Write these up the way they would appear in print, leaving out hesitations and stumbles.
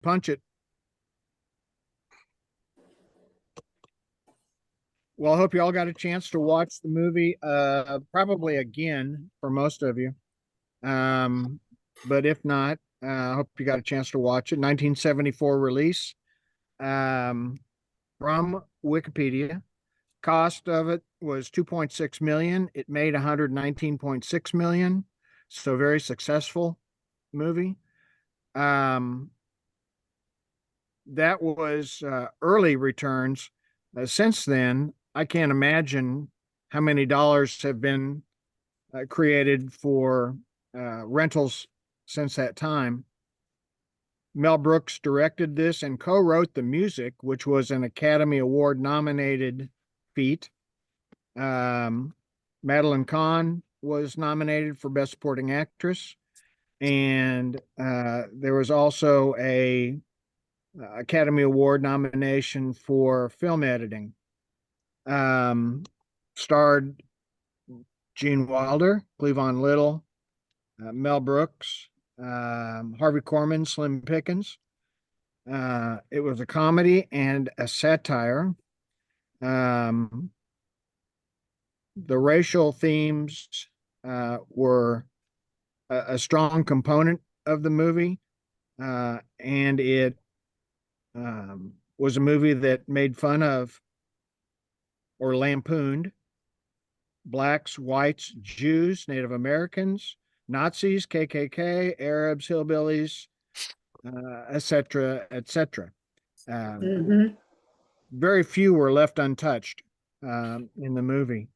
punch it. Well, I hope you all got a chance to watch the movie, probably again for most of you. But if not, I hope you got a chance to watch it. 1974 release, from Wikipedia. Cost of it was 2.6 million. It made 119.6 million. So very successful movie. That was early returns. Since then, I can't imagine how many dollars have been created for rentals since that time. Mel Brooks directed this and co-wrote the music, which was an Academy Award nominated feat. Madeline Kahn was nominated for Best Supporting Actress, and there was also a Academy Award nomination for film editing. Starred Gene Wilder, Cleavon Little, Mel Brooks, Harvey Korman, Slim Pickens. It was a comedy and a satire. The racial themes were a strong component of the movie, and it was a movie that made fun of or lampooned blacks, whites, Jews, Native Americans, Nazis, KKK, Arabs, hillbillies, etc., etc. Very few were left untouched in the movie.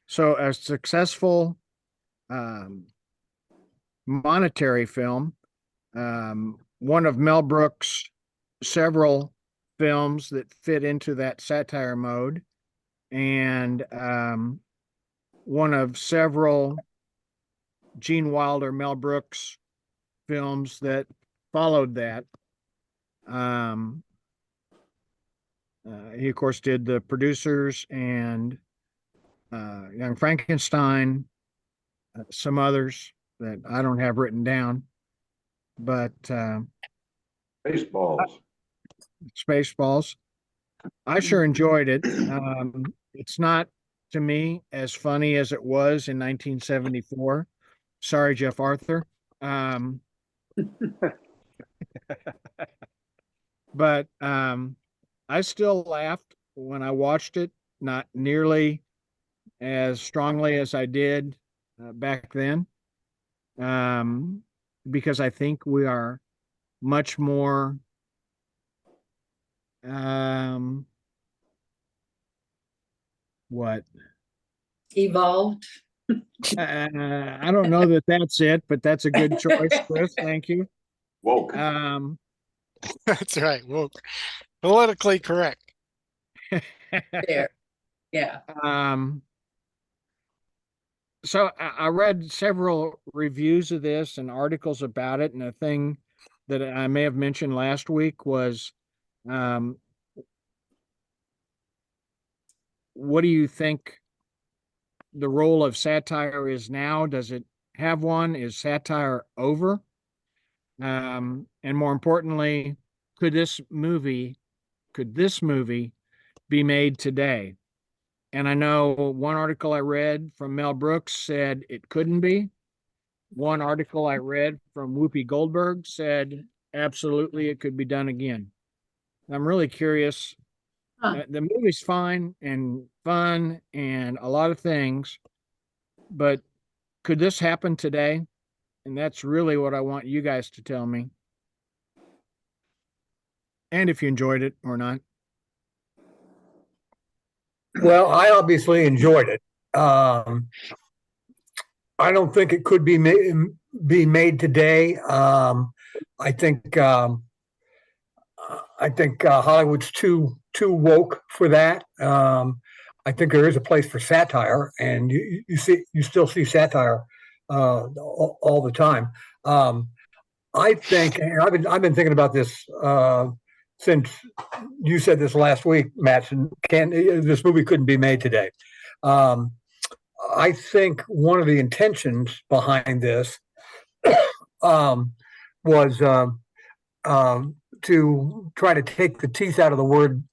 So a successful monetary film, one of Mel Brooks' several films that fit into that satire mode, and one of several Gene Wilder, Mel Brooks films that followed that. He, of course, did The Producers and Young Frankenstein, some others that I don't have written down, but Spaceballs. I sure enjoyed it. It's not, to me, as funny as it was in 1974. Sorry, Jeff Arthur. But I still laughed when I watched it, not nearly as strongly as I did back then, because I think we are much more evolved. I don't know that that's it, but that's a good choice, Chris. Thank you. Woke. That's right. Woke. Politically correct. There. Yeah. So I read several reviews of this and articles about it, and a thing that I may have mentioned last week was, what do you think the role of satire is now? Does it have one? Is satire over? And more importantly, could this movie be made today? And I know one article I read from Mel Brooks said it couldn't be. One article I read from Whoopi Goldberg said absolutely it could be done again. I'm really curious. The movie's fine and fun and a lot of things, but could this happen today? And that's really what I want you guys to tell me. And if you enjoyed it or not. Well, I obviously enjoyed it. I don't think it could be made today. I think Hollywood's too woke for that. I think there is a place for satire, and you still see satire all the time. I think, and I've been thinking about this since you said this last week, Matt. This movie couldn't be made today. I think one of the intentions behind this was to try to take the teeth out of the word,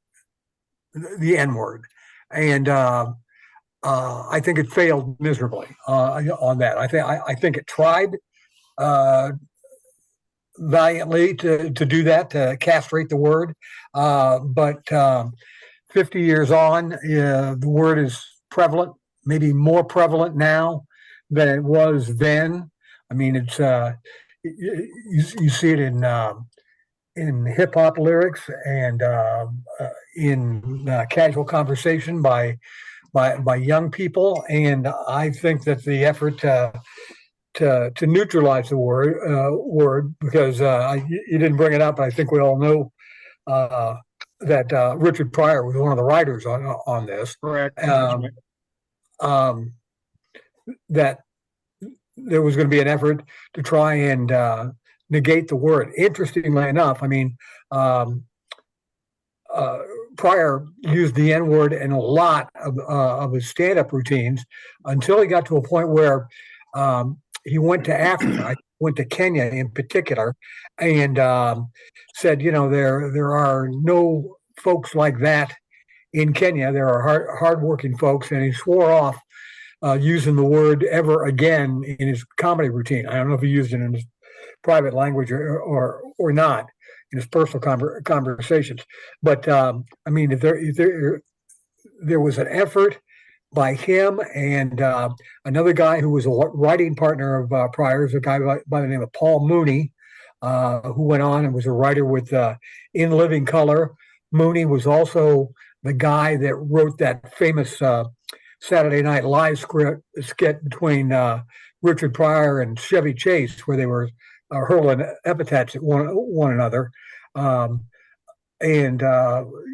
the N word, and I think it failed miserably on that. I think it tried valiantly to do that, to castrate the word, but 50 years on, the word is prevalent, maybe more prevalent now than it was then. I mean, it's you see it in hip hop lyrics and in casual conversation by young people, and I think that the effort to neutralize the word because you didn't bring it up, but I think we all know that Richard Pryor was one of the writers on this. Correct. That there was going to be an effort to try and negate the word. Interestingly enough, I mean, Pryor used the N word in a lot of his stand-up routines until he got to a point where he went to Africa. I went to Kenya in particular, and said, you know, there are no folks like that in Kenya. There are hardworking folks, and he swore off using the word ever again in his comedy routine. I don't know if he used it in his private language or not in his personal conversations. But I mean, if there was an effort by him and another guy who was a writing partner of Pryor's, a guy by the name of Paul Mooney, who went on and was a writer with In Living Color. Mooney was also the guy that wrote that famous Saturday Night Live skit between Richard Pryor and Chevy Chase, where they were hurling epithets at one another. And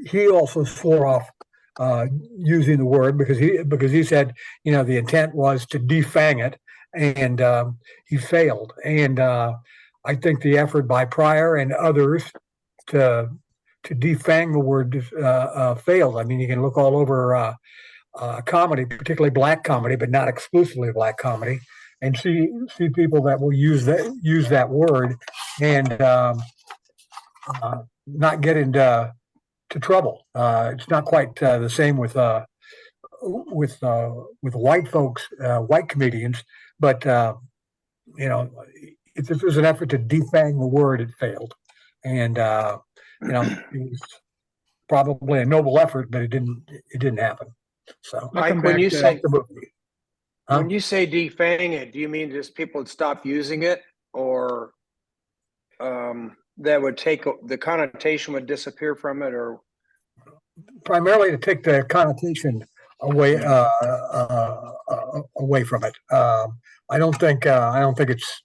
he also swore off using the word because he said, you know, the intent was to defang it, and he failed. And I think the effort by Pryor and others to defang the word failed. I mean, you can look all over comedy, particularly black comedy, but not exclusively black comedy, and see people that will use that word and not get into trouble. It's not quite the same with white folks, white comedians, but you know, if this was an effort to defang the word, it failed, and you know, it was probably a noble effort, but it didn't happen. So, Mike, when you say Huh? when you say defang it, do you mean just people would stop using it, or that would take the connotation would disappear from it, or primarily to take the connotation away away from it. I don't think it's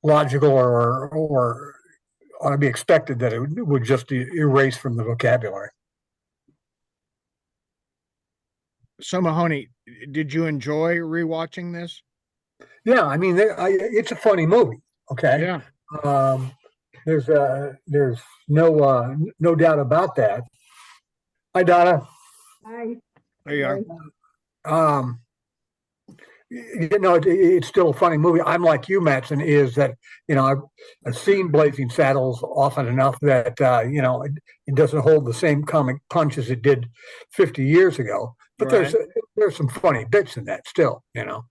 logical or ought to be expected that it would just erase from the vocabulary. So Mahoney, did you enjoy rewatching this? Yeah, I mean, it's a funny movie. Okay. Yeah. There's no doubt about that. Hi, Donna. Hi. There you are. You know, it's still a funny movie. I'm like you, Mattson, is that, you know, I've seen Blazing Saddles often enough that, you know, it doesn't hold the same comic punch as it did 50 years ago. But Right. there's some funny bits in that still, you know.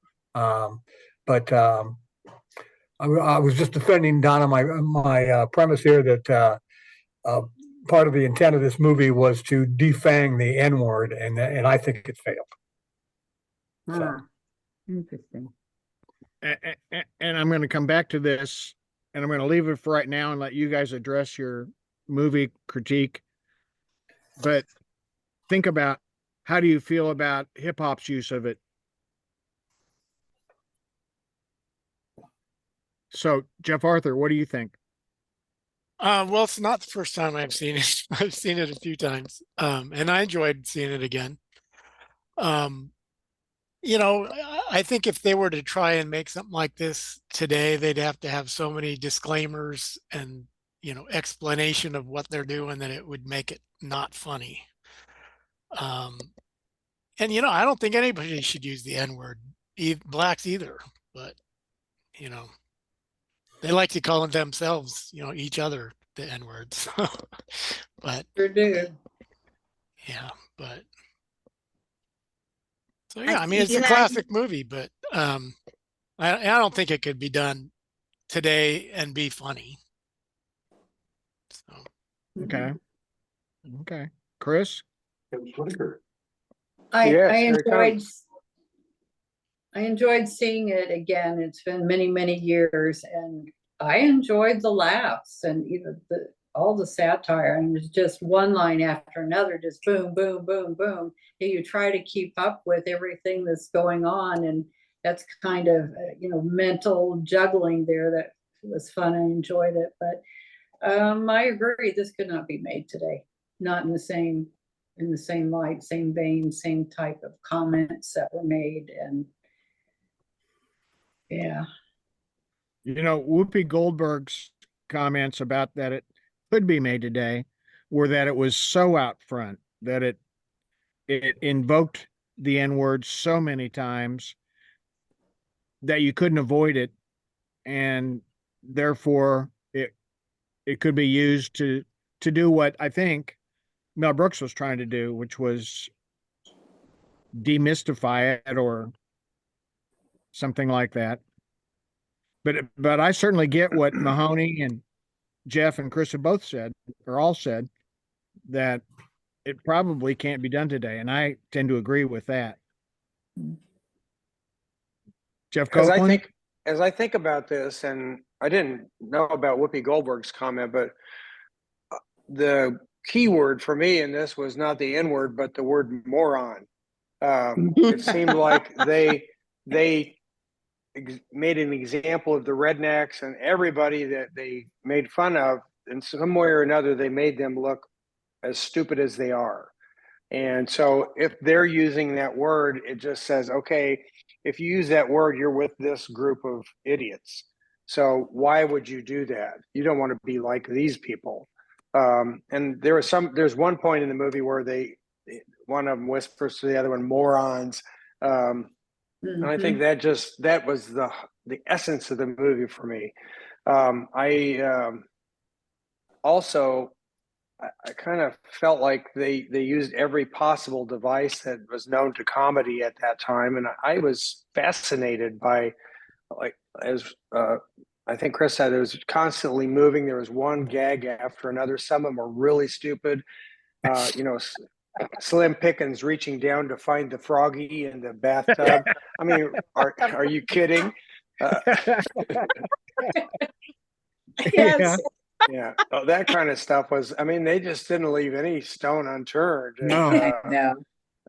But I was just defending, Donna, my premise here that part of the intent of this movie was to defang the N word, and I think it failed. So. Interesting. And I'm going to come back to this, and I'm going to leave it for right now and let you guys address your movie critique. But think about, how do you feel about hip hop's use of it? So, Jeff Arthur, what do you think? Well, it's not the first time I've seen it. I've seen it a few times, and I enjoyed seeing it again. You know, I think if they were to try and make something like this today, they'd have to have so many disclaimers and, you know, explanation of what they're doing that it would make it not funny. And, you know, I don't think anybody should use the N word, blacks either, but, you know. They like to call themselves, each other the N words. But Sure do. yeah, but so yeah, I mean, you it's a know, classic movie, but I don't think it could be done today and be funny. So Okay. Okay. Chris? I Yes, here it comes. I enjoyed seeing it again. It's been many, many years, and I enjoyed the laughs and even all the satire. And it was just one line after another, just boom, boom, boom, boom. And you try to keep up with everything that's going on, and that's kind of mental juggling there. That was fun. I enjoyed it, but I agree. This could not be made today. Not in the same light, same vein, same type of comments that were made, and yeah. Whoopi Goldberg's comments about that it could be made today were that it was so out front, that it invoked the N word so many times that you couldn't avoid it, and therefore it could be used to do what I think Mel Brooks was trying to do, which was demystify it or something like that. But I certainly get what Mahoney and Jeff and Chris have both said, or all said, that it probably can't be done today, and I tend to agree with that. Jeff Because Copeland? as I think about this, and I didn't know about Whoopi Goldberg's comment, but the key word for me in this was not the N word, but the word moron. It seemed like they made an example of the rednecks and everybody that they made fun of. In some way or another, they made them look as stupid as they are. And so if they're using that word, it just says, okay, if you use that word, you're with this group of idiots. So why would you do that? You don't want to be like these people. And there's one point in the movie where one of them whispers to the other one, morons. And I think that was the essence of the movie for me. I kind of felt like they used every possible device that was known to comedy at that time, and I was fascinated by, like, as I think Chris said, it was constantly moving. There was one gag after another. Some of them were really stupid. Slim Pickens reaching down to find the froggy in the bathtub. I mean, are you kidding? Yes. Yeah, that kind of stuff was. I mean, they just didn't leave any stone unturned. No. No.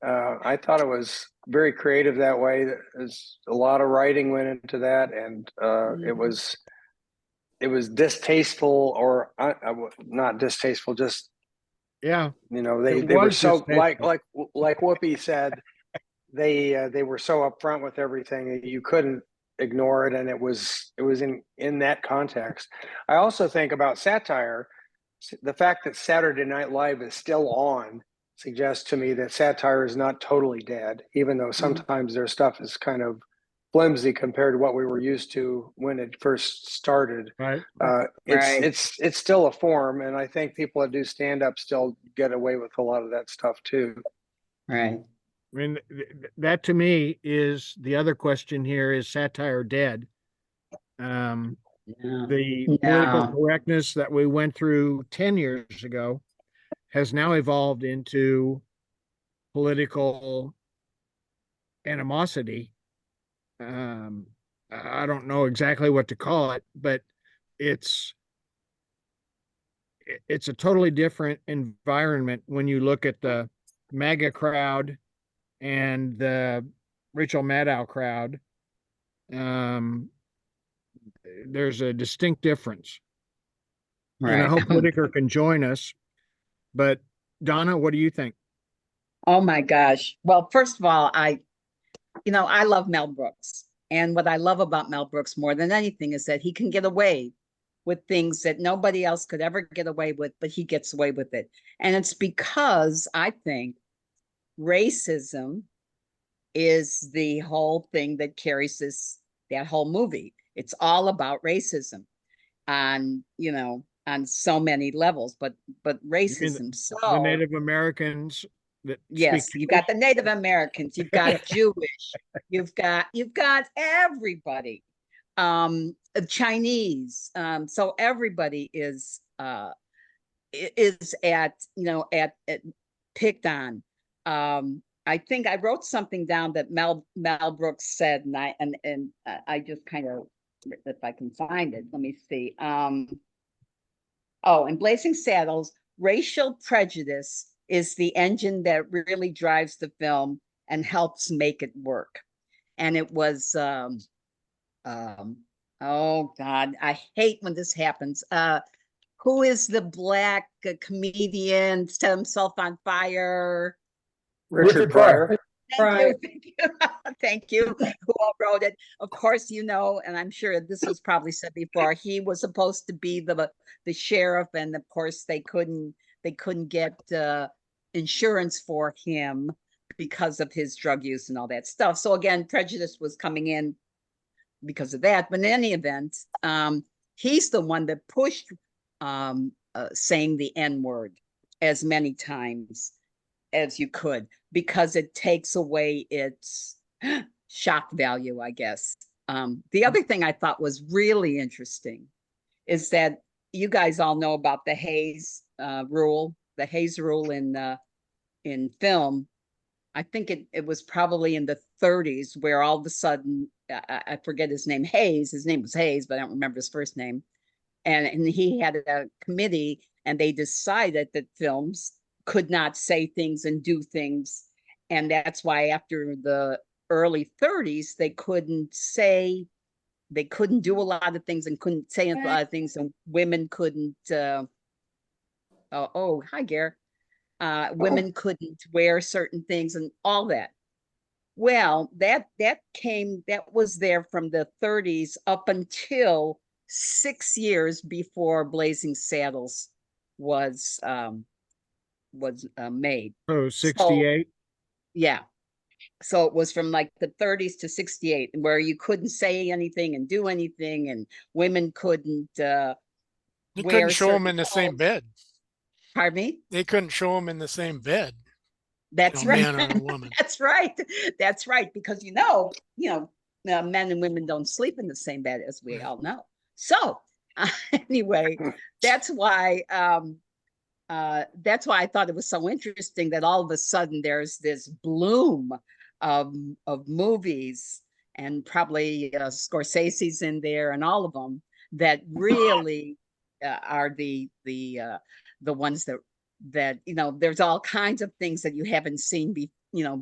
I thought it was very creative that way. There's a lot of writing went into that, and it was distasteful, or not distasteful, just Yeah. they were so like Whoopi said, they were so upfront with everything that you couldn't ignore it, and it was in that context. I also think about satire. The fact that Saturday Night Live is still on suggests to me that satire is not totally dead, even though sometimes their stuff is kind of flimsy compared to what we were used to when it first started. Right. It's still a form, and I think people that do stand up still get away with a lot of that stuff too. Right. I mean, that to me is the other question here: is satire dead? The political correctness that we went through 10 years ago has now evolved into political animosity. I don't know exactly what to call it, but it's a totally different environment when you look at the MAGA crowd and the Rachel Maddow crowd. There's a distinct difference. Right. And I hope Whitaker can join us. But Donna, what do you think? Oh my gosh. Well, first of all, I love Mel Brooks. And what I love about Mel Brooks more than anything is that he can get away with things that nobody else could ever get away with, but he gets away with it. And it's because I think racism is the whole thing that carries that whole movie. It's all about racism. on, on so many levels, but racism. The Native Americans that Yes, speak you've got the Native Americans, you've got Jewish, you've got everybody, Chinese. So everybody is at picked on. I think I wrote something down that Mel Brooks said, and I just kind of, if I can find it, let me see. In Blazing Saddles, racial prejudice is the engine that really drives the film and helps make it work. And it was, oh God, I hate when this happens. Who is the black comedian, set himself on fire? Richard Pryor. Right. Thank you. Thank you. Who all wrote it? Of course, and I'm sure this was probably said before, he was supposed to be the sheriff, and of course they couldn't get insurance for him because of his drug use and all that stuff. So again, prejudice was coming in because of that. But in any event, he's the one that pushed saying the N-word as many times as you could, because it takes away its shock value, I guess. The other thing I thought was really interesting is that you guys all know about the Hays rule, in film. I think it was probably in the 30s where all of a sudden, I forget his name, his name was Hayes, but I don't remember his first name. And he had a committee, and they decided that films could not say things and do things. And that's why after the early 30s, they couldn't do a lot of things and couldn't say a lot of things, and women couldn't, hi, Gare. Women couldn't wear certain things and all that. Well, that was there from the 30s up until 6 years before Blazing Saddles was made. Oh, 68. So, yeah. So it was from like the 30s to 68, where you couldn't say anything and do anything, and women couldn't You couldn't show them in the same bed. Pardon me? They couldn't show them in the same bed. That's right. Man and a woman. That's right. Because men and women don't sleep in the same bed, as we all know. So anyway, that's why I thought it was so interesting that all of a sudden there's this bloom of movies, and probably Scorsese's in there, and all of them that really are the ones that there's all kinds of things that you haven't seen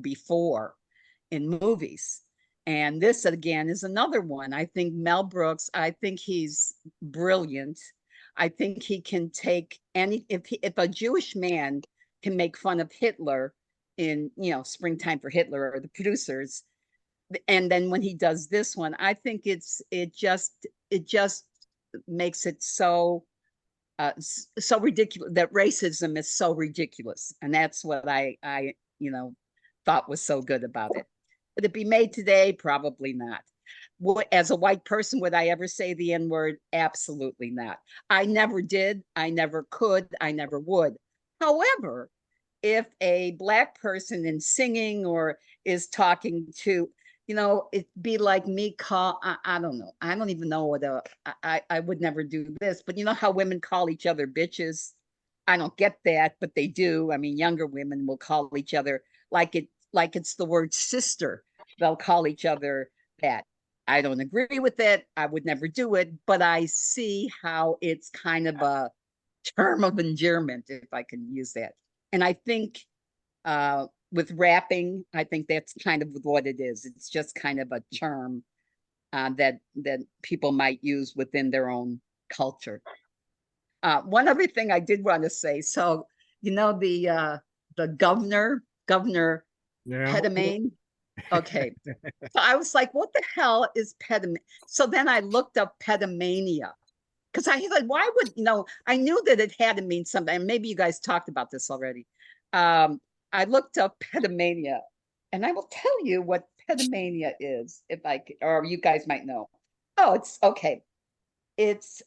before in movies. And this again is another one. I think Mel Brooks, I think he's brilliant. I think he can take if a Jewish man can make fun of Hitler in Springtime for Hitler, or the producers, and then when he does this one, I think it just makes it so ridiculous, that racism is so ridiculous. And that's what I thought was so good about it. Would it be made today? Probably not. As a white person, would I ever say the N-word? Absolutely not. I never did. I never could. I never would. However, if a black person in singing or is talking to, it'd be like me I don't know. I don't even know what I would never do this, but you know how women call each other bitches? I don't get that, but they do. I mean, younger women will call each other like it's the word sister. They'll call each other that. I don't agree with it. I would never do it, but I see how it's kind of a term of endearment, if I can use that. And I think with rapping, I think that's kind of what it is. It's just kind of a term that people might use within their own culture. One other thing I did want to say. So, the governor Petomane. Okay. So I was like, what the hell is Petomane? So then I looked up Petomania, because I thought, why would, I knew that it had to mean something. And maybe you guys talked about this already. I looked up Petomania, and I will tell you what Petomania is, if I could, or you guys might know. Oh, it's okay. It's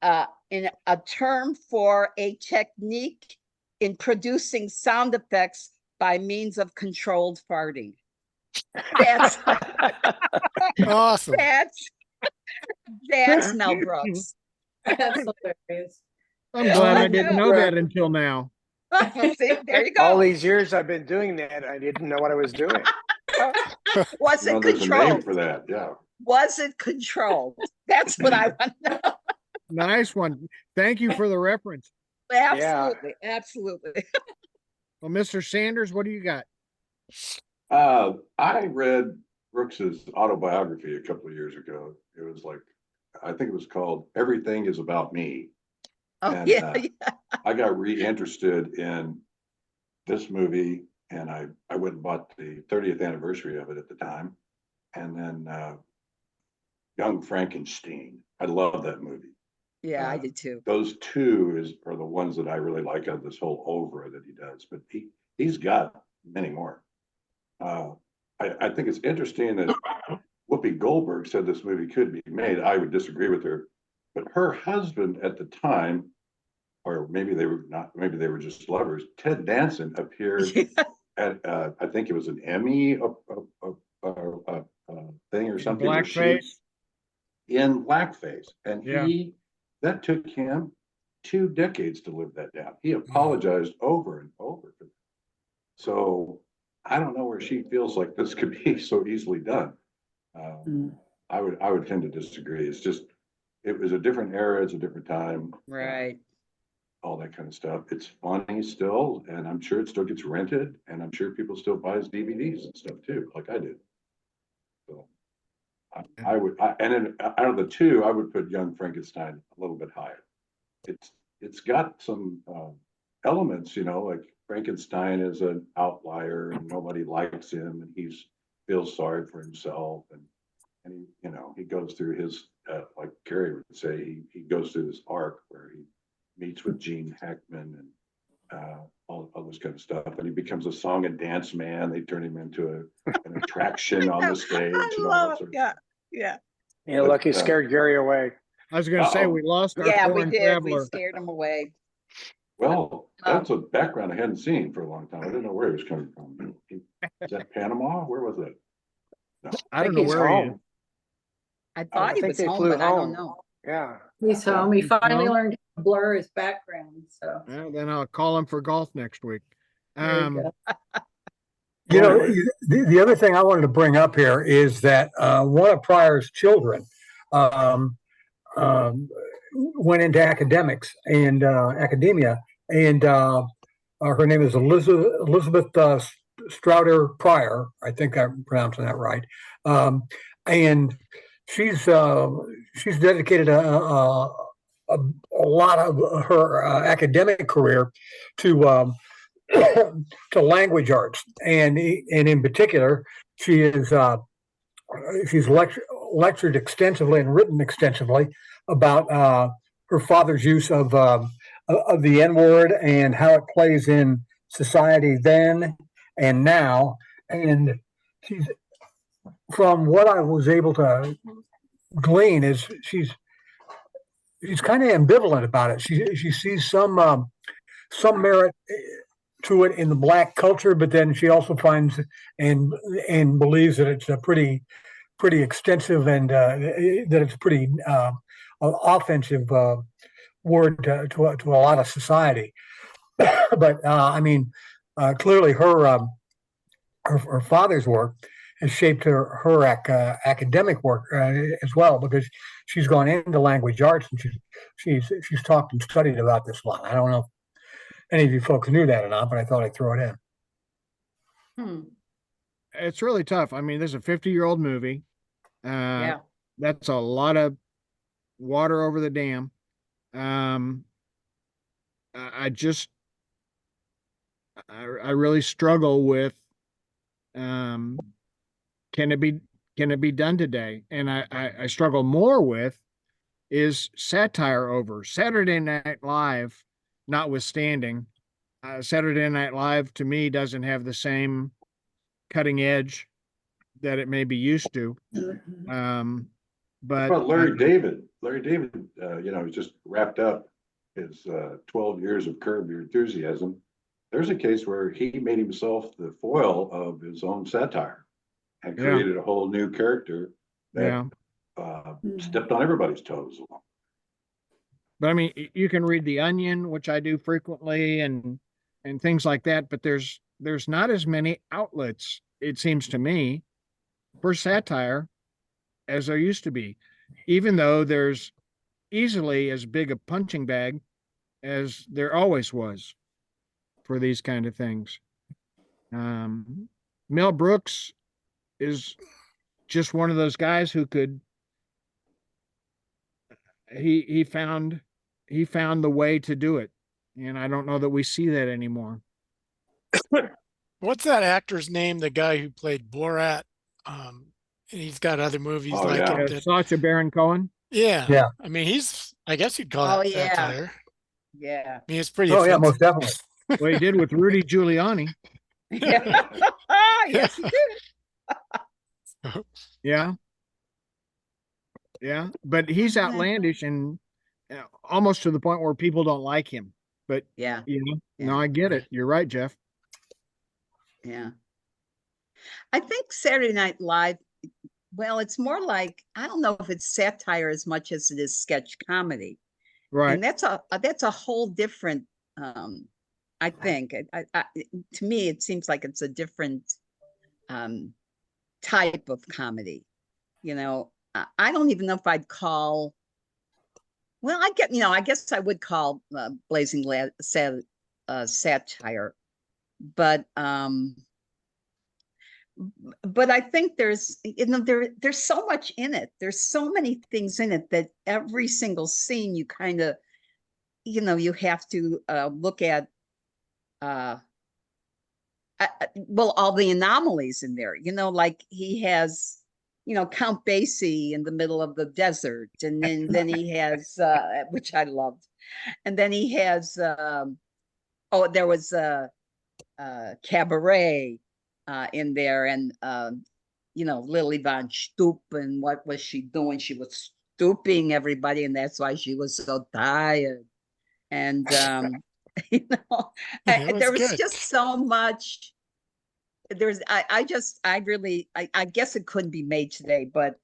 in a term for a technique in producing sound effects by means of controlled farting. That's Awesome. that's Mel Brooks. That's hilarious. I'm glad I Oh, didn't yeah. know that until now. See, there you All go. these years I've been doing that, I didn't know what I was doing. Was You know, it there's a name controlled? for that. Yeah. Was it controlled? That's what I want to know. Nice one. Thank you for the reference. Absolutely, absolutely. Well, Mr. Sanders, what do you got? I read Brooks's autobiography a couple of years ago. It was like, I think it was called "Everything Is About Me." Oh, And, yeah, yeah. I got reinterested in this movie, and I went and bought the 30th anniversary of it at the time. And then Young Frankenstein. I love that movie. Yeah, I did too. Those two are the ones that I really like out of this whole oeuvre that he does, but he's got many more. I think it's interesting that Whoopi Goldberg said this movie could be made. I would disagree with her, but her husband at the time, or maybe they were not, maybe they were just lovers, Ted Danson appeared at I think it was an Emmy thing or something. where she- Blackface. in blackface, and Yeah. that took him 2 decades to live that down. He apologized over and over. So I don't know where she feels like this could be so easily done. I would tend to disagree. It's just, it was a different era, it's a different time, Right. all that kind of stuff. It's funny still, and I'm sure it still gets rented, and I'm sure people still buys DVDs and stuff too, like I did. So and then out of the two, I would put Young Frankenstein a little bit higher. It's got some elements, like Frankenstein is an outlier and nobody likes him, and he feels sorry for himself, and he goes through his like Carrie would say, he goes through this arc where he meets with Gene Hackman and all this kind of stuff, and he becomes a song and dance man. They turn him into an attraction on the stage. I and all love that it. sort of Yeah, yeah. Yeah, lucky scared Gary away. I was going to say, Uh-oh. we lost our Yeah, we foreign did. We traveler. scared him away. Well, that's a background I hadn't seen for a long time. I didn't know where he was coming from. Is that Panama? Where was it? No. I don't know He's where he is. home. I thought he think was they home, flew but I don't home. know. Yeah. He's home. He finally home? learned how to blur his background. So Well, then I'll call him for golf next week. there you go. The other thing I wanted to bring up here is that one of Pryor's children went into academics and academia, and her name is Elizabeth Strouder Pryor. I think I'm pronouncing that right. And she's dedicated a lot of her academic career to to language arts, and in particular, she's lectured extensively and written extensively about her father's use of the N-word and how it plays in society then and now. And she's, from what I was able to glean, is she's kind of ambivalent about it. She sees some merit to it in the Black culture, but then she also finds and believes that it's a pretty extensive and that it's pretty offensive word to a lot of society. But I mean, clearly her father's work has shaped her academic work as well, because she's gone into language arts and she's talked and studied about this a lot. I don't know if any of you folks knew that or not, but I thought I'd throw it in. It's really tough. I mean, this is a 50-year-old movie. Yeah. That's a lot of water over the dam. I really struggle with, can it be done today? And I struggle more with, is satire over? Saturday Night Live notwithstanding, Saturday Night Live to me doesn't have the same cutting edge that it may be used to. What But about Larry David? Larry David, he's just wrapped up his 12 years of Curb Your Enthusiasm. There's a case where he made himself the foil of his own satire and Yeah. created a whole new character that stepped on everybody's toes along. But I mean, you can read The Onion, which I do frequently, and things like that. But there's not as many outlets, it seems to me, for satire as there used to be, even though there's easily as big a punching bag as there always was for these kind of things. Mel Brooks is just one of those guys who could. He found the way to do it, and I don't know that we see that anymore. What's that actor's name? The guy who played Borat. He's got other movies Oh, like yeah. it. That, Sacha Baron Cohen. yeah. Yeah. I mean, I guess you'd call Oh, that yeah. satire. Yeah. I mean, it's pretty Oh, yeah, offensive. most definitely. What he did with Rudy Giuliani. Yeah. Yes, he did. Yeah. Yeah. But he's outlandish and almost to the point where people don't like him. But, Yeah. no, I get it. You're right, Jeff. Yeah. I think Saturday Night Live, well, it's more like, I don't know if it's satire as much as it is sketch comedy. Right. And that's a whole different, I think, to me, it seems like it's a different type of comedy. I don't even know if I'd call, well, I guess I would call Blazing satire, but I think there's so much in it. There's so many things in it that every single scene you kind of, you have to look at, well, all the anomalies in there, like he has, Count Basie in the middle of the desert. And then he has, which I loved. And then he has, there was a Cabaret in there, and Lili Von Shtupp, and what was she doing? She was stooping everybody, and that's why she was so tired. And there was good. just so much. I guess it couldn't be made today, but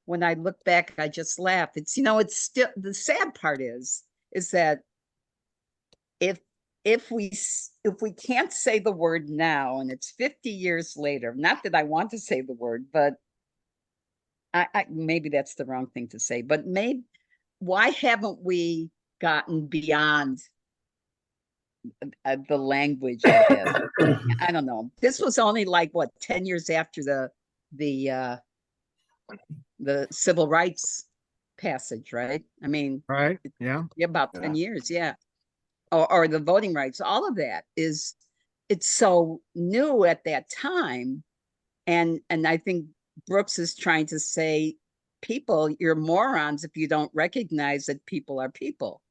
when I look back, I just laugh. It's it's still, the sad part is that if we can't say the word now, and it's 50 years later, not that I want to say the word, but I maybe that's the wrong thing to say, but why haven't we gotten beyond the language of it? I don't know. This was only like 10 years after the civil rights passage, right? I mean, Right. Yeah. about 10 years, yeah. Or the voting rights, all of that it's so new at that time. And I think Brooks is trying to say, people, you're morons if you don't recognize that people are people.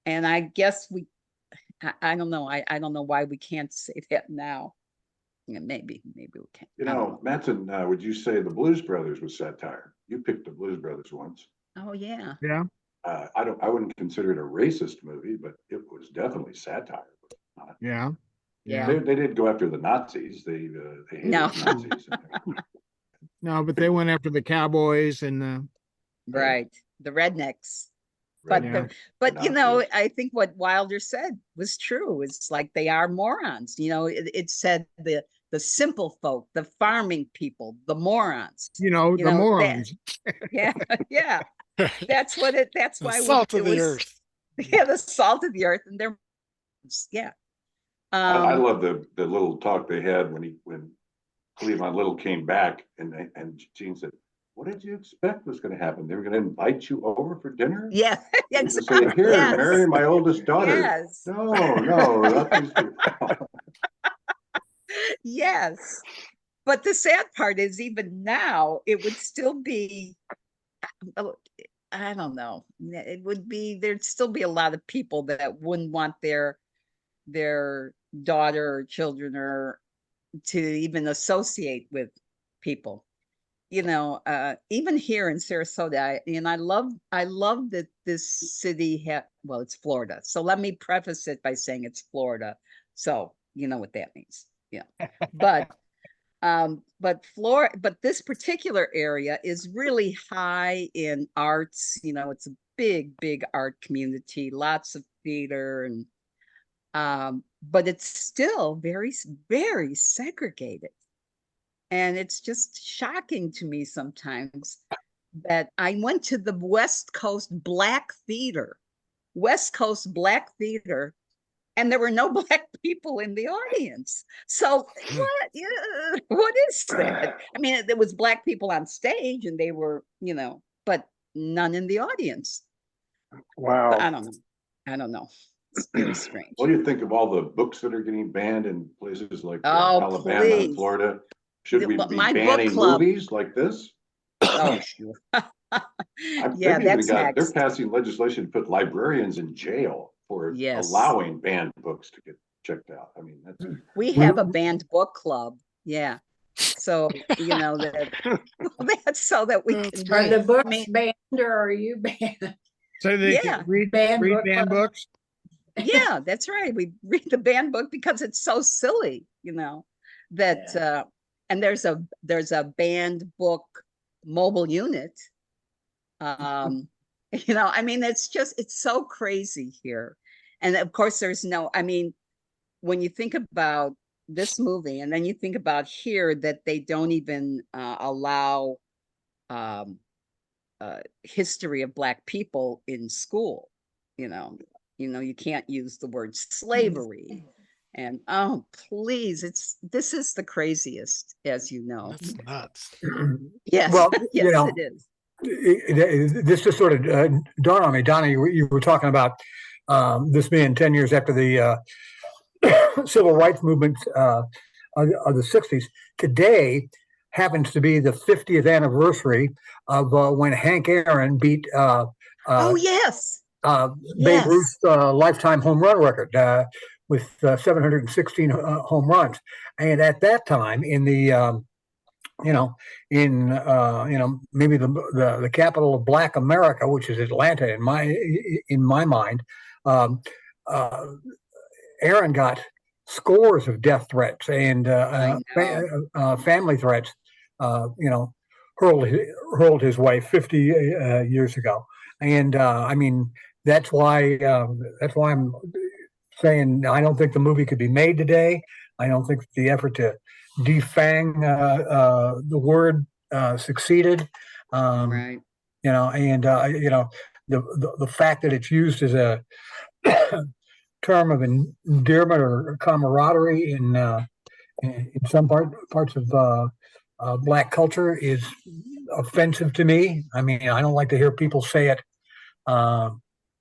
And I guess I don't know. I don't know why we can't say that now. Yeah, maybe we can. Mattson, would you say the Blues Brothers was satire? You picked the Blues Brothers once. Oh, yeah. Yeah. I wouldn't consider it a racist movie, but it was definitely satire. Yeah. Yeah. They did go after the Nazis. They hated No. Nazis. No, but they went after the cowboys and Right. The rednecks. Right. Yeah. But Nazis. I think what Wilder said was true. It's like they are morons. It said the simple folk, the farming people, the morons. the morons. Yeah, yeah. That's why The salt of the earth. Yeah, the salt of the earth, and they're yeah. I love the little talk they had when Cleavon Little came back and Gene said, "What did you expect was going to happen? They were going to invite you over for dinner?" Yeah, And to say, "Here, yes. marry my oldest daughter." Yes. No, not these people. Yes. But the sad part is, even now, it would still be, I don't know. There'd still be a lot of people that wouldn't want their daughter or children to even associate with people. even here in Sarasota, I love that this city well, it's Florida. So let me preface it by saying it's Florida. So you know what that means. Yeah. But this particular area is really high in arts. It's a big art community, lots of theater, and but it's still very, very segregated. And it's just shocking to me sometimes that I went to the West Coast Black Theater, and there were no Black people in the audience. So what is that? I mean, there was Black people on stage and they were, but none in the audience. Wow. I don't know. It's very strange. What do you think of all the books that are getting banned in places like Oh, Alabama please. and Florida? Should we be My book banning club- movies like this? Oh, sure. They're next. passing legislation to put librarians in jail for Yes. allowing banned books to get checked out. I mean, that's We have a banned book club. Yeah. So, that's so that we can Are the books mean- banned or are you banned? So they Yeah. can read Banned book banned club. books. Yeah, that's right. We read the banned book because it's so silly, that and there's a banned book mobile unit. I mean, it's so crazy here. And of course there's when you think about this movie and then you think about here that they don't even allow history of Black people in school, you can't use the word slavery. And oh, please, this is the craziest, as you know. That's nuts. Yes, Well, yes, it is. This just sort of dawned on me, Donna. You were talking about this being 10 years after the civil rights movement of the 60s. Today happens to be the 50th anniversary of when Hank Aaron beat Oh, yes. Babe Yes. Ruth's lifetime home run record with 716 home runs. And at that time, in the maybe the capital of Black America, which is Atlanta, in my mind, Aaron got scores of death threats and family threats. Hurled his way 50 years ago, and I mean that's why I'm saying I don't think the movie could be made today. I don't think the effort to defang the word succeeded. Right. The fact that it's used as a term of endearment or camaraderie in some parts of Black culture is offensive to me. I mean, I don't like to hear people say it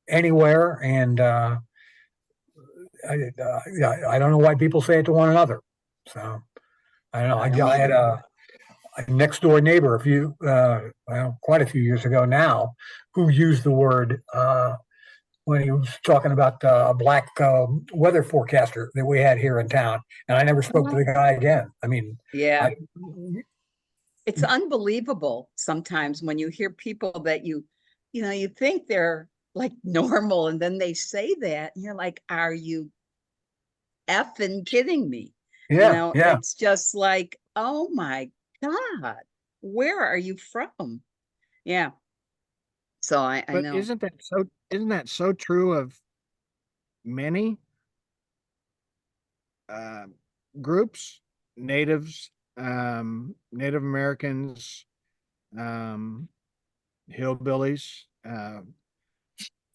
anywhere, and I don't know why people say it to one another. So I don't know. I had a next door neighbor quite a few years ago now who used the word when he was talking about a Black weather forecaster that we had here in town, and I never spoke to the guy again. I mean, yeah, it's unbelievable sometimes when you hear people that you think they're like normal, and then they say that, and you're like, are you effing kidding me? yeah. It's just like, oh my God, where are you from? Yeah. So I But know. isn't that so true of many groups, natives, Native Americans, hillbillies?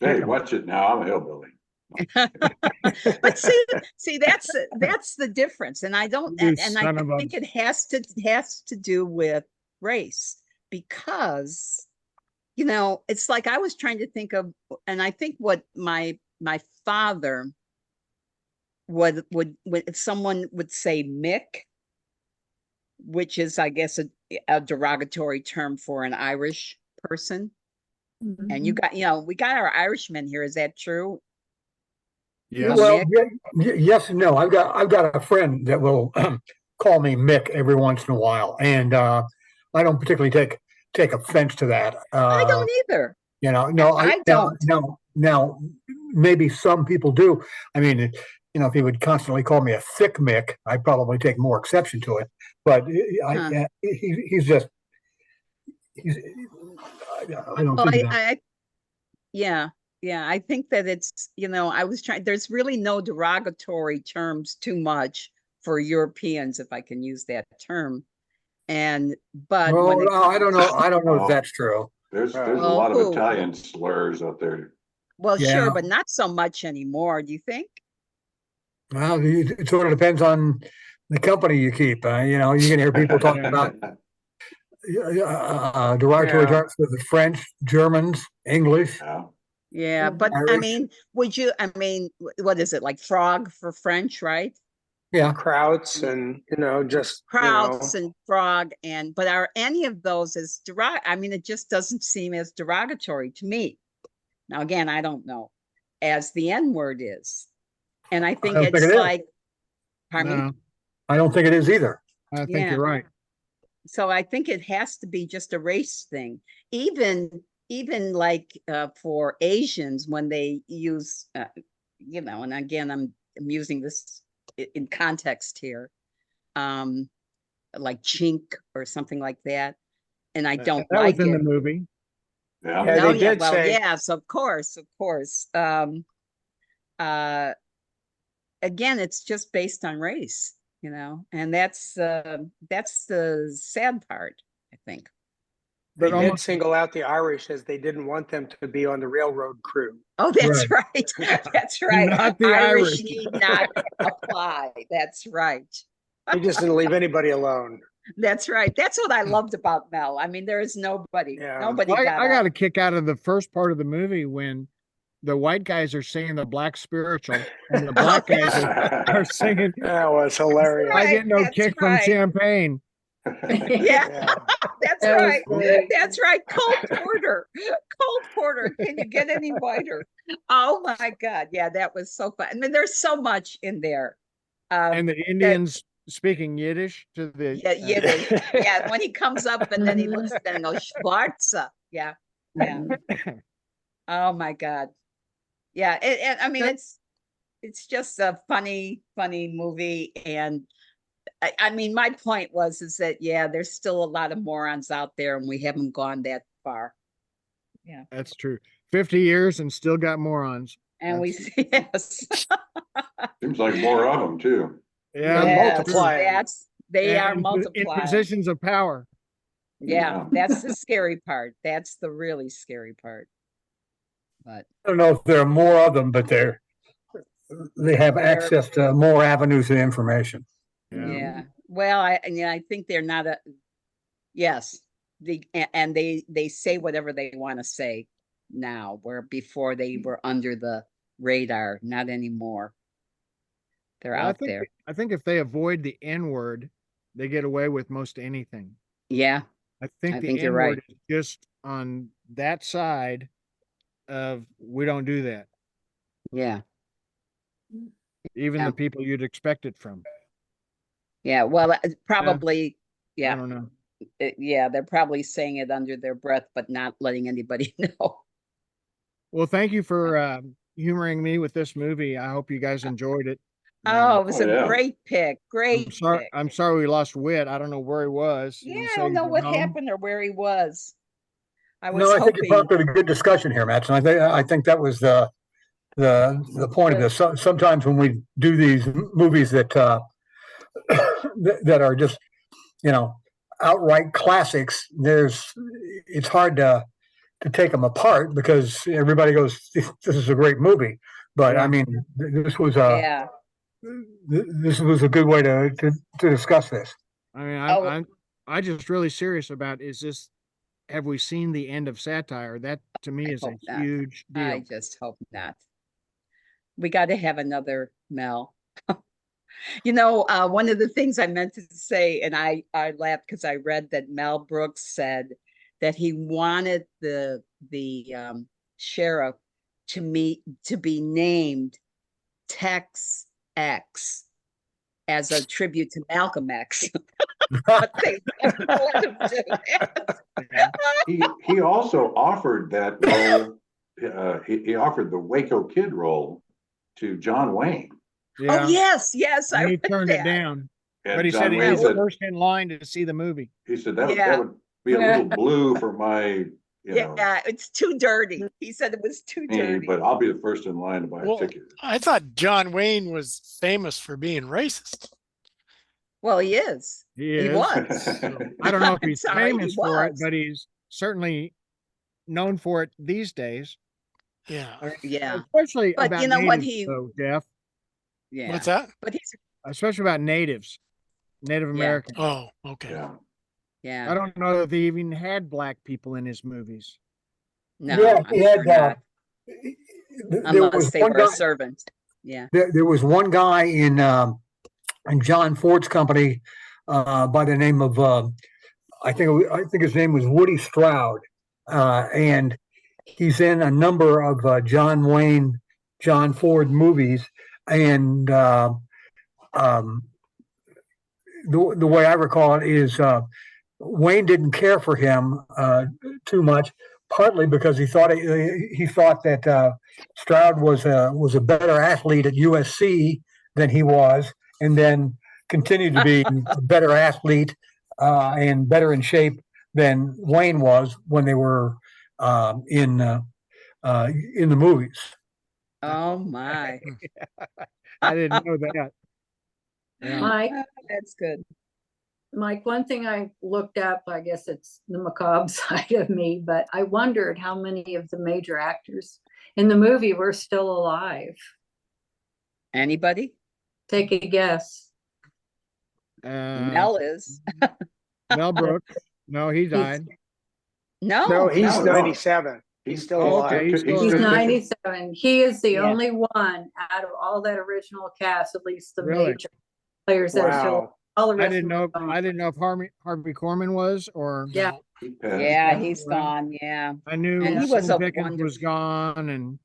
hey, watch it now. I'm a hillbilly. But see, that's the difference, and I don't, You and I son of a- think it has to do with race, because it's like I was trying to think of, and I think what my father would if someone would say Mick, which is, I guess, a derogatory term for an Irish person. And you got, we got our Irishmen here. Is that true? Yes. Well, yes and no. I've got a friend that will call me Mick every once in a while, and I don't particularly take offense to that. I don't either. You know, no, I don't. Now, maybe some people do. I mean, you know, if he would constantly call me a thick Mick, I'd probably take more exception to it. But he's just, I don't Well, think that. yeah, I think that it's, you know, there's really no derogatory terms too much for Europeans, if I can use that term. But Well, when it I don't know. comes- I don't know if Well, that's true. There's a Well, lot of who? Italian slurs out there. Well, Yeah. sure, but not so much anymore. Do you think? Well, it sort of depends on the company you keep. You know, you can hear people talking about derogatory Yeah. terms for the French, Germans, English. Yeah. Yeah, but I Irish. mean, what is it, like frog for French, right? Yeah. Krauts and, just, Krauts and frog, but are any of those as I mean, it just doesn't seem as derogatory to me. Now, again, I don't know, as the N word is. And I think don't think it's it is. like, pardon me? No, I don't think it is either. I think Yeah. you're right. So I think it has to be just a race thing. Even like for Asians, when they use, and again, I'm using this in context here, like chink or something like that, and I don't That like was in it. the movie. Yeah. Yeah, Oh they yeah, did well, say- yes, of course. Again, it's just based on race, and that's the sad part, I think. They But did almost- single out the Irish as they didn't want them to be on the railroad crew. Oh, that's right. That's right. Not the Irish Irish. need not apply. That's right. They just didn't leave anybody alone. That's right. That's what I loved about Mel. I mean, there is nobody. Yeah. Nobody Well, got I got out. a kick out of the first part of the movie when the white guys are singing the black spiritual and the black guys are singing. That was hilarious. I get no That's kick from right. champagne. Yeah, that's That was right. great. That's right. Cole Porter. Cole Porter. Can you get any whiter? Oh my God. Yeah, that was so fun. I mean, there's so much in there. And the Indians speaking Yiddish to the Yeah, Yiddish. Yeah, when he comes up and then he looks at them and goes, Schwarze. Yeah. Yeah. Oh my God. Yeah. I mean, it's just a funny movie. And I mean, my point is that, yeah, there's still a lot of morons out there and we haven't gone that far. Yeah. That's true. 50 years and still got morons. And we see, yes. Seems like more of them too. Yeah. Yes, multiplying. they are And in multiplying. positions of power. Yeah, Yeah. that's the scary part. That's the really scary part. But I don't know if there are more of them, but they have access to more avenues of information. yeah. Well, I think they're not yes. And they say whatever they want to say now, where before they were under the radar, not anymore. They're Well, out there. I think if they avoid the N word, they get away with most anything. Yeah. I think I the think you're N word right. is just on that side of we don't do that. Yeah. Even Yeah. the people you'd expect it from. Yeah. Well, probably, I yeah. don't know. Yeah, they're probably saying it under their breath, but not letting anybody know. Well, thank you for humoring me with this movie. I hope you guys enjoyed it. Oh, it was Oh, a yeah. great pick. Great pick. I'm sorry we lost Wit. I don't know where he was. Did Yeah, he I say don't he's know at what home? happened or where he was. I was No, I think you hoping. prompted a good discussion here, Matt. And I think that was the point of this. Sometimes when we do these movies that that are just outright classics, it's hard to take them apart because everybody goes, "This is a great movie." But Yeah. I mean, this was Yeah. a good way to discuss this. I mean, Oh. I just really serious about have we seen the end of satire? That to me I is a hope not. huge I deal. just hope not. We got to have another Mel. One of the things I meant to say, and I laughed because I read that Mel Brooks said that he wanted the sheriff to be named Tex X. as a tribute to Malcolm X. But they didn't let him do it. He also offered that role, he offered the Waco Kid role to John Wayne. Yeah. Oh, yes, yes, I And he read turned it that. down, And but he John said he Wayne was said, first in line to see the movie. he said that Yeah. would be a little blue for my, you know, Yeah, it's too dirty. He said it was too me, dirty. but I'll be the first in line to buy a Well, ticket. I thought John Wayne was famous for being racist. Well, he is. He He is. was. I don't know if he's Sorry, he famous for it, was. but he's certainly known for it these days. Yeah. Yeah, Especially But about you know what natives, he- though, Jeff. yeah. What's that? But he's, Especially about natives, Native Americans. Oh, okay. Yeah. yeah. I don't know if he even had black people in his movies. No, Yeah, I'm he sure had, not. there Unless was they one were a guy, servant. Yeah. there was one guy in John Ford's company by the name of I think his name was Woody Stroud, and he's in a number of John Wayne, John Ford movies, and the way I recall it is Wayne didn't care for him too much, partly because he thought that Stroud was a better athlete at USC than he was, and then continued to be a better athlete and better in shape than Wayne was when they were in the movies. Oh, my. I didn't know that. Yeah. Mike, That's good. Mike, one thing I looked up, I guess it's the macabre side of me, but I wondered how many of the major actors in the movie were still alive. Anybody? Take a guess. Mel is. Mel Brooks. No, he died. No. No, he's no, no. 97. He's still Oh, alive. okay, he's still He's alive. 97. He is the Yeah. only one out of all that original cast, at least the Really? major players that are still. Wow. All the I rest didn't of know. them are I gone. didn't know if Harvey Korman was, or Yeah. No. He passed. Yeah, he's gone. Yeah. I knew And he was Slim a Pickens was wonderful- gone, and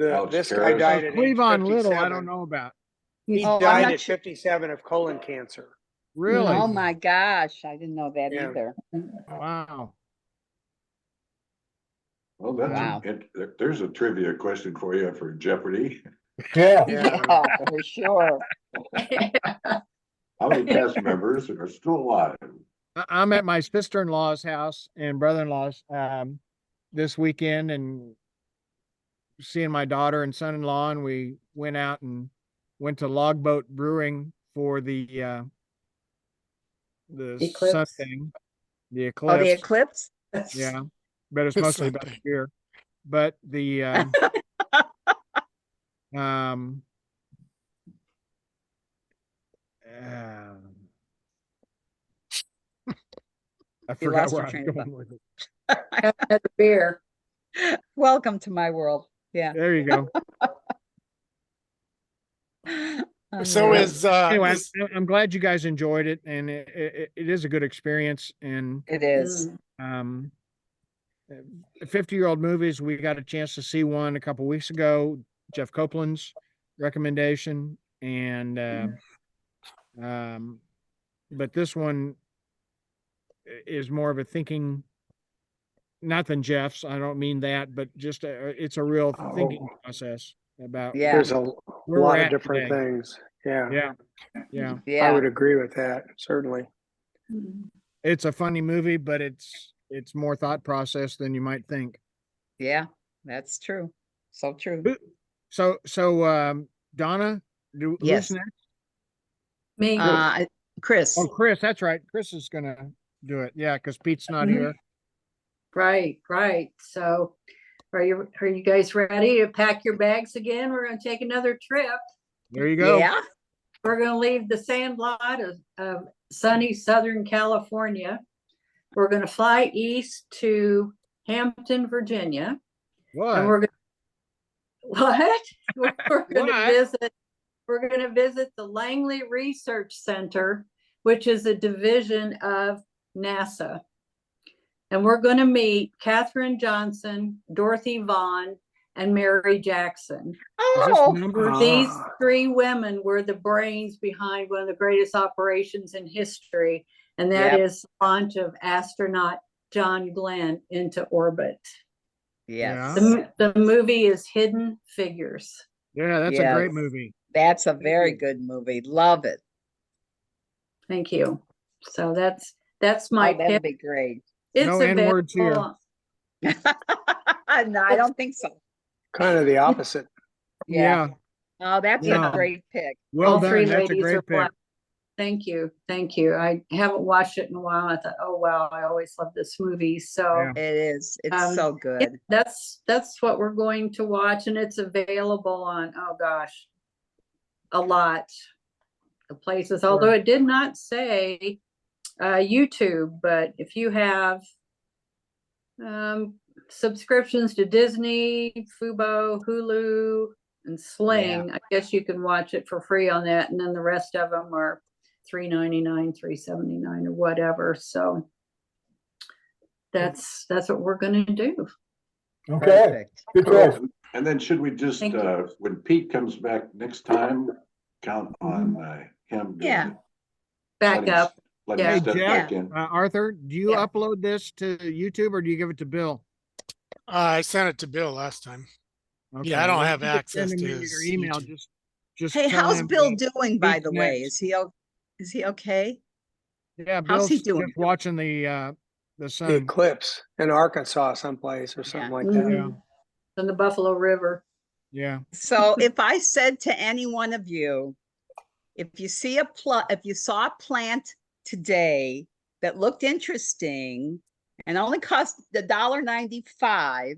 Alex This guy Karras. died at age Cleavon Little. I 57. don't know about. He Oh, I'm died not at sure. 57 of colon cancer. Really? Oh, my gosh. I didn't know that Yeah. either. Wow. Well, that's Wow. there's a trivia question for you for Jeopardy. Yeah. Yeah, for sure. How many cast members are still alive? I'm at my sister-in-law's house and brother-in-law's this weekend, and seeing my daughter and son-in-law, and we went out and went to Logboat Brewing for the sun Eclipse. thing, the Oh, eclipse. the eclipse? Yeah, but it's mostly about the Something. beer. But the um, I forgot lost where your I'm train of going with it. Another beer. Welcome to my world. Yeah. There you go. So Yeah. Anyway, I'm glad you guys enjoyed it, and it is a good experience. And It is. Mm. 50-year-old movies, we got a chance to see one a couple weeks ago, Jeff Copeland's recommendation, and but this one is more of a thinking, not than Jeff's, I don't mean that, but just it's a real thinking process about Yeah. There's a where we're lot of at different today. things. Yeah, Yeah, yeah. I Yeah. would agree with that, certainly. It's a funny movie, but it's more thought process than you might think. Yeah. That's true. So true. So Donna, Yes. who's next? Me. Chris. Oh, Chris, that's right. Chris is gonna do it. Yeah, because Pete's not Mhm. here. Right. So are you guys ready to pack your bags again? We're gonna take another trip. There you go. Yeah. We're gonna leave the sandlot of sunny Southern California. We're gonna fly east to Hampton, Virginia. What? And we're gonna what? We're gonna What? visit. We're gonna visit the Langley Research Center, which is a division of NASA. And we're gonna meet Katherine Johnson, Dorothy Vaughan, and Mary Jackson. Is this Oh, numbers? These Ah. three women were the brains behind one of the greatest operations in history, and that Yep. is the launch of astronaut John Glenn into orbit. yes. The movie is Hidden Figures. Yeah, that's a Yes. great movie. That's a very good movie. Love it. Thank you. So that's my Oh, that'd pick. be great. It's No N-words here. available. No, I don't think so. Kind of the opposite. Yeah. Yeah, Oh, that's Yeah. a great pick. well All three done. That's a ladies great are pick. black. Thank you. Thank you. I haven't watched it in a while. I thought, oh wow, I always love this movie. So Yeah. It is. It's Um, so good. that's what we're going to watch, and it's available on, oh gosh, a lot of places, although it did not say YouTube, but if you have subscriptions to Disney, Fubo, Hulu, and Sling, I guess you can watch it for free on that, and then the rest of them are $3.99, $3.79, or whatever. So that's what we're gonna do. Okay, Perfect. good choice. And then should we just, Thank you. when Pete comes back next time, count on him? getting Yeah. it, Back letting up. letting Yeah. it Hey, step Jeff, back in. Arthur, do you Yeah. upload this to YouTube or do you give it to Bill? I sent it to Bill last time. Okay, Yeah, I don't well, have you can access send to him your his email. YouTube. Just Hey, tell how's him Bill that doing, by Pete's the way? next. Is he okay? Yeah, How's Bill's he doing? just watching the The sun. eclipse in Arkansas someplace or something Yeah. like that. Yeah, On the Buffalo River. yeah. So if I said to any one of you, if you saw a plant today that looked interesting and only cost $1.95,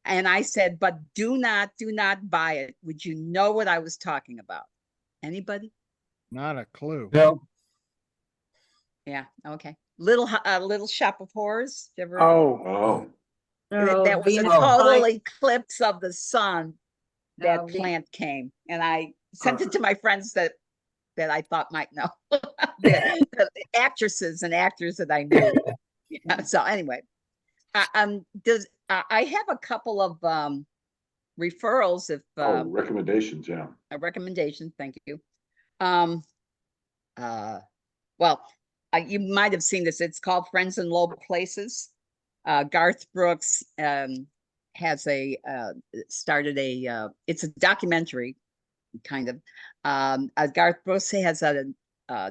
and I said, but do not buy it, would you know what I was talking about? Anybody? Not a clue. No, Yeah, okay. Little Shop of Horrors. Did you ever- Oh, Oh, that was a Venus total Fly- eclipse of the sun. That Oh, plant came, and I sent it to my friends that I thought might know, the actresses and actors that I knew. Yeah, so anyway, I have a couple of referrals if recommendations, yeah. a recommendation. Thank you. Well, you might have seen this. It's called Friends in Low Places. Garth Brooks has started it's a documentary, kind of. Garth Brooks has a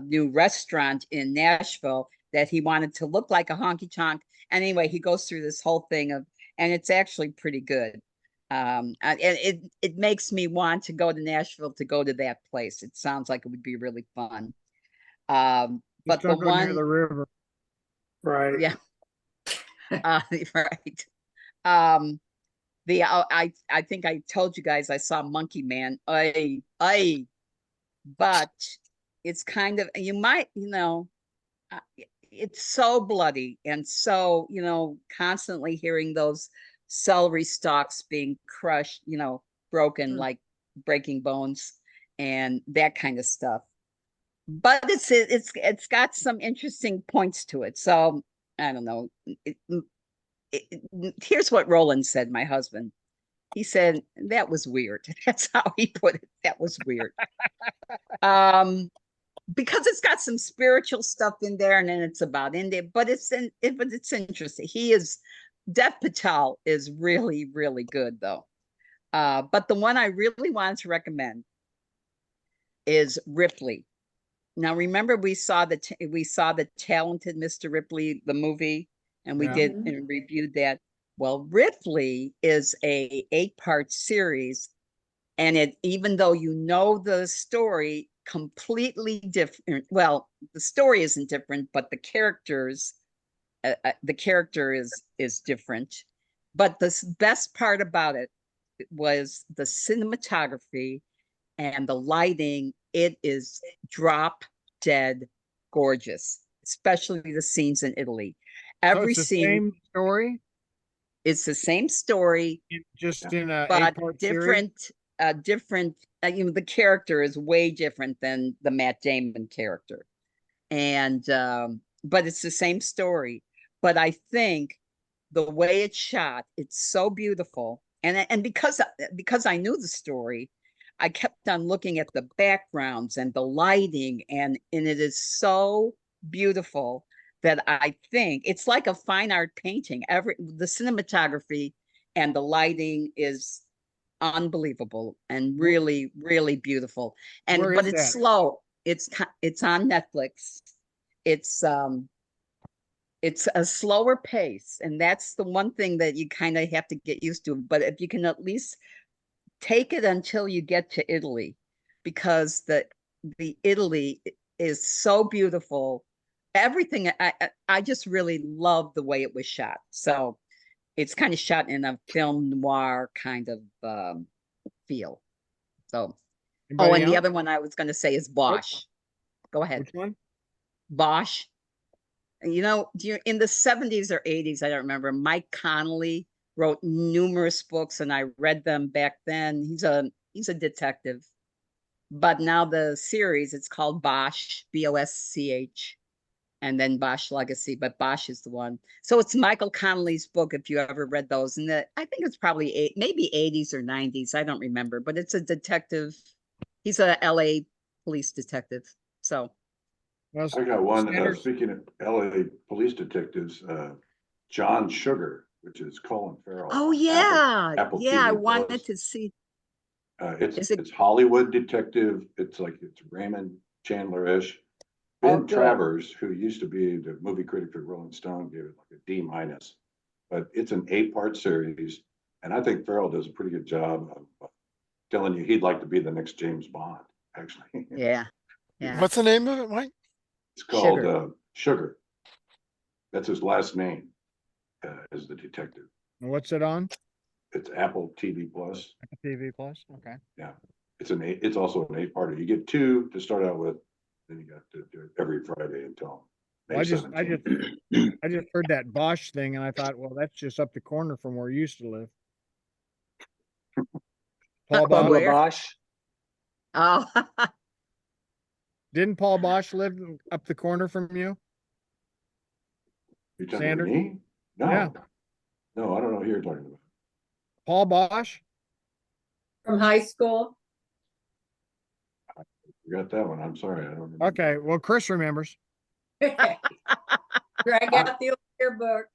new restaurant in Nashville that he wanted to look like a honky tonk. Anyway, he goes through this whole thing and it's actually pretty good. And it makes me want to go to Nashville to go to that place. It sounds like it would be really fun. But Just don't the go near one, the river. right. yeah, right. I think I told you guys I saw Monkey Man. But it's kind of, you might, it's so bloody and so, constantly hearing those celery stalks being crushed, broken, like breaking bones and that kind of stuff. But it's got some interesting points to it. So I don't know. Here's what Roland said, my husband. He said, that was weird. That's how he put it. That was weird. Because it's got some spiritual stuff in there and then it's about India, but it's interesting. Dev Patel is really, really good though. But the one I really wanted to recommend is Ripley. Now, remember we saw the Talented Mr. Ripley, the movie, and we did and reviewed that. Well, Ripley is a 8-part series, and even though the story completely different, well, the story isn't different, but the character is different. But the best part about it was the cinematography and the lighting. It is drop dead gorgeous, especially the scenes in Italy. Every So it's the scene, same story, it's the same story, just in a but 8-part series. different. The character is way different than the Matt Damon character, and but it's the same story. But I think the way it's shot, it's so beautiful, And because I knew the story, I kept on looking at the backgrounds and the lighting, and it is so beautiful that I think it's like a fine art painting. The cinematography and the lighting is unbelievable and really, really beautiful. Where But is it's that? slow. It's on Netflix. It's a slower pace, and that's the one thing that you kind of have to get used to. But if you can at least take it until you get to Italy, because the Italy is so beautiful. Everything, I just really love the way it was shot. So it's kind of shot in a film noir kind of feel. So, Anybody and the else? other one I was going to say is Bosch. Go ahead. Which one? Bosch. You know, in the 70s or 80s, I don't remember, Mike Connolly wrote numerous books, and I read them back then. He's a detective. But now the series, it's called Bosch, Bosch, and then Bosch Legacy, but Bosch is the one. So it's Michael Connolly's book, if you ever read those. And I think it's probably maybe 80s or 90s. I don't remember, but it's a detective. He's a LA police detective. So Well, I got one, Sanders- speaking of LA police detectives, John Sugar, which is Colin Farrell. oh on yeah, Apple yeah, I TV wanted Plus. to see. It's Is it- it's Hollywood detective. It's Raymond Chandler-ish. Oh, Ben good. Travers, who used to be the movie critic for Rolling Stone, gave it like a D-. But it's an 8-part series, and I think Farrell does a pretty good job of telling you he'd like to be the next James Bond, actually. Yeah, yeah. What's the name of it, Mike? It's called Sugar. Sugar. That's his last name, as the detective. What's it on? It's Apple TV Plus. TV Plus. Okay. Yeah, it's also an 8-parter. You get 2 to start out with, then you got to do it every Friday until May I 17th. just heard that Bosch thing, and I thought, well, that's just up the corner from where you used to live. Paul From Bosch. where? Bosch. Oh, Didn't Paul Bosch live up the corner from you? You talking to Sanders? me? No. Yeah. No, I don't know who you're talking about. Paul Bosch? From high school. You got that one. I'm sorry. I don't remember. Okay. Well, Chris remembers. Drag out the old yearbook.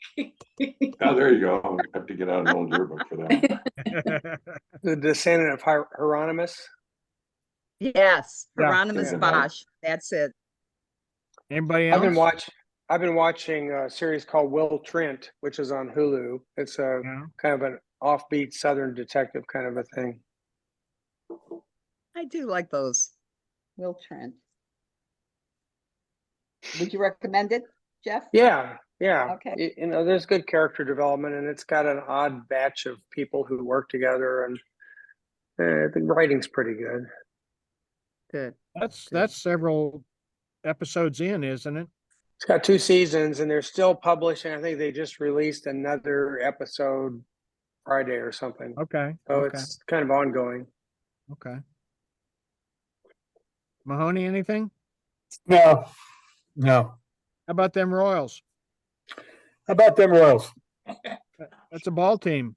Oh, there you go. I'll have to get out an old yearbook for that one. The descendant of Hieronymus. yes, Yeah. Hieronymus Yeah. Bosch. That's it. Anybody else? I've been watching a series called Will Trent, which is on Hulu. It's a Yeah. kind of an offbeat Southern detective kind of a thing. I do like those. Will Trent. Would you recommend it, Jeff? Yeah. Okay. You know, there's good character development, and it's got an odd batch of people who work together, and the writing's pretty good. Good. That's several episodes in, isn't it? It's got 2 seasons, and they're still publishing. I think they just released another episode Friday or something. Okay. So Okay. it's kind of ongoing. Okay. Mahoney, anything? No. How about them Royals? How about them Royals? That's a ball team.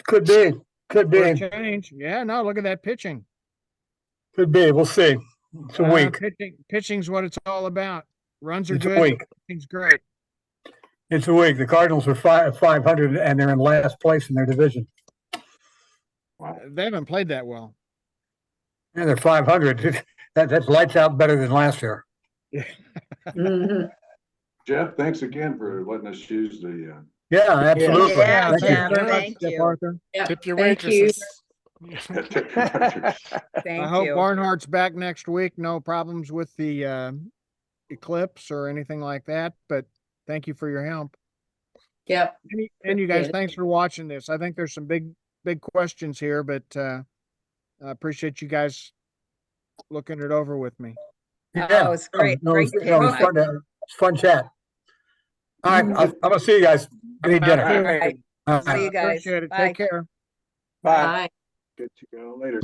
Could be. For a change. Yeah, no, look at that pitching. Could be. We'll see. It's a week. Pitching's what it's all about. Runs are It's a good. week. Pitching's great. It's a week. The Cardinals are 500, and they're in last place in their division. Wow. They haven't played that well. And they're 500. That's lights out better than last year. Mhm. Jeff, thanks again for letting us use the. Yeah, absolutely. Yeah, Thank you. Jeff, very much, thank Jeff you. Arthur. Yeah, Tip your thank you. waitresses. I Thank hope you. Barnhart's back next week. No problems with the eclipse or anything like that, but thank you for your help. Yep. And you guys, Appreciate it. thanks for watching this. I think there's some big questions here, but I appreciate you guys looking it over with me. Oh, it's great. Great pick, Mike. It's fun chat. All right, I'm gonna see you guys. Good dinner. All right. See you guys. Appreciate it. Bye. Take care. Bye. Bye. Good to go later.